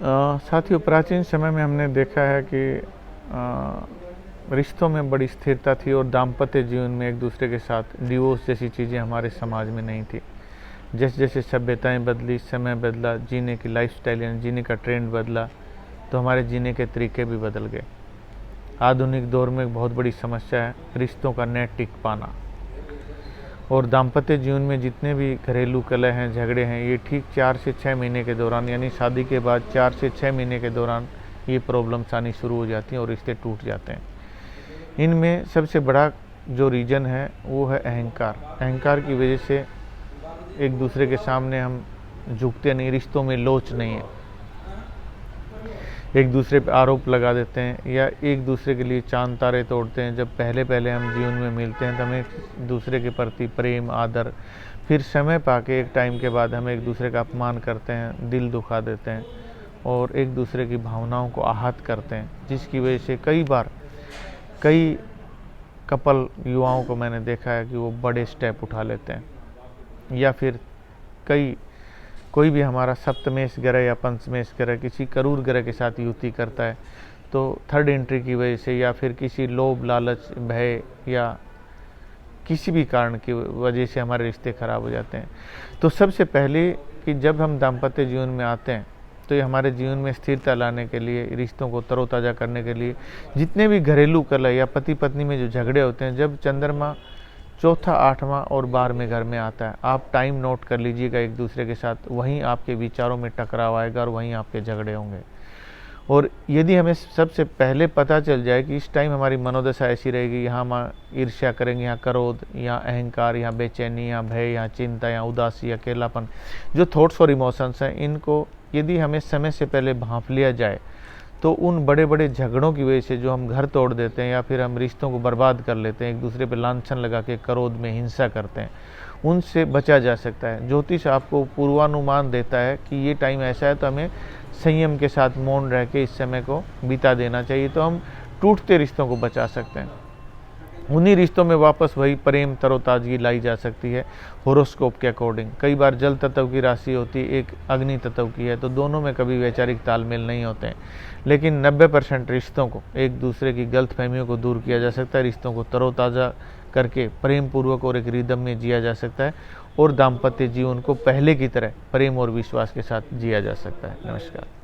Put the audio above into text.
साथियों, प्राचीन समय में हमने देखा है कि रिश्तों में बड़ी स्थिरता थी और दाम्पत्य जीवन में एक दूसरे के साथ डिवोर्स जैसी चीज़ें हमारे समाज में नहीं थी। जैसे जैसे सभ्यताएं बदली, समय बदला, जीने की लाइफस्टाइल यानी जीने का ट्रेंड बदला, तो हमारे जीने के तरीके भी बदल गए। आधुनिक दौर में एक बहुत बड़ी समस्या है रिश्तों का न टिक पाना। और दाम्पत्य जीवन में जितने भी घरेलू कलह हैं, झगड़े हैं, ये ठीक 4 से 6 महीने के दौरान, यानी शादी के बाद 4 से 6 महीने के दौरान ये प्रॉब्लम्स आनी शुरू हो जाती हैं और रिश्ते टूट जाते हैं। इनमें सबसे बड़ा जो रीज़न है वो है अहंकार। अहंकार की वजह से एक दूसरे के सामने हम झुकते नहीं, रिश्तों में लोच नहीं है, एक दूसरे पे आरोप लगा देते हैं या एक दूसरे के लिए चांद तारे तोड़ते हैं। जब पहले पहले हम जीवन में मिलते हैं तो हम एक दूसरे के प्रति प्रेम, आदर, फिर समय पाके एक टाइम के बाद हम एक दूसरे का अपमान करते हैं, दिल दुखा देते हैं और एक दूसरे की भावनाओं को आहत करते हैं, जिसकी वजह से कई बार कई कपल युवाओं को मैंने देखा है कि वो बड़े स्टेप उठा लेते हैं। या फिर कोई भी हमारा सप्तमेश ग्रह या पंचमेश ग्रह किसी करूर ग्रह के साथ युति करता है तो थर्ड एंट्री की वजह से या फिर किसी लोभ, लालच, भय या किसी भी कारण की वजह से हमारे रिश्ते खराब हो जाते हैं। तो सबसे पहले कि जब हम दाम्पत्य जीवन में आते हैं तो ये हमारे जीवन में स्थिरता लाने के लिए, रिश्तों को तरोताज़ा करने के लिए, जितने भी घरेलू कलह या पति पत्नी में जो झगड़े होते हैं, जब चंद्रमा चौथा, 8वां और 12वें घर में आता है, आप टाइम नोट कर लीजिएगा एक दूसरे के साथ, वहीं आपके विचारों में टकराव आएगा और वहीं आपके झगड़े होंगे। और यदि हमें सबसे पहले पता चल जाए कि इस टाइम हमारी मनोदशा ऐसी रहेगी, यहाँ हम ईर्ष्या करेंगे, यहाँ क्रोध, यहाँ अहंकार, यहाँ बेचैनी, यहाँ भय, यहाँ चिंता, यहाँ उदासी, अकेलापन, जो थॉट्स और इमोशंस हैं, इनको यदि हमें समय से पहले भांप लिया जाए तो उन बड़े बड़े झगड़ों की वजह से जो हम घर तोड़ देते हैं या फिर हम रिश्तों को बर्बाद कर लेते हैं, एक दूसरे पर लांछन लगा के क्रोध में हिंसा करते हैं, उनसे बचा जा सकता है। ज्योतिष आपको पूर्वानुमान देता है कि ये टाइम ऐसा है तो हमें संयम के साथ मौन रह के इस समय को बिता देना चाहिए, तो हम टूटते रिश्तों को बचा सकते हैं। उन्हीं रिश्तों में वापस वही प्रेम, तरोताजगी लाई जा सकती है होरोस्कोप के अकॉर्डिंग। कई बार जल तत्व की राशि होती है, एक अग्नि तत्व की है, तो दोनों में कभी वैचारिक तालमेल नहीं होते हैं, लेकिन 90% रिश्तों को, एक दूसरे की गलतफहमियों को दूर किया जा सकता है, रिश्तों को तरोताज़ा करके प्रेम पूर्वक और एक रिदम में जिया जा सकता है और दाम्पत्य जीवन को पहले की तरह प्रेम और विश्वास के साथ जिया जा सकता है। नमस्कार।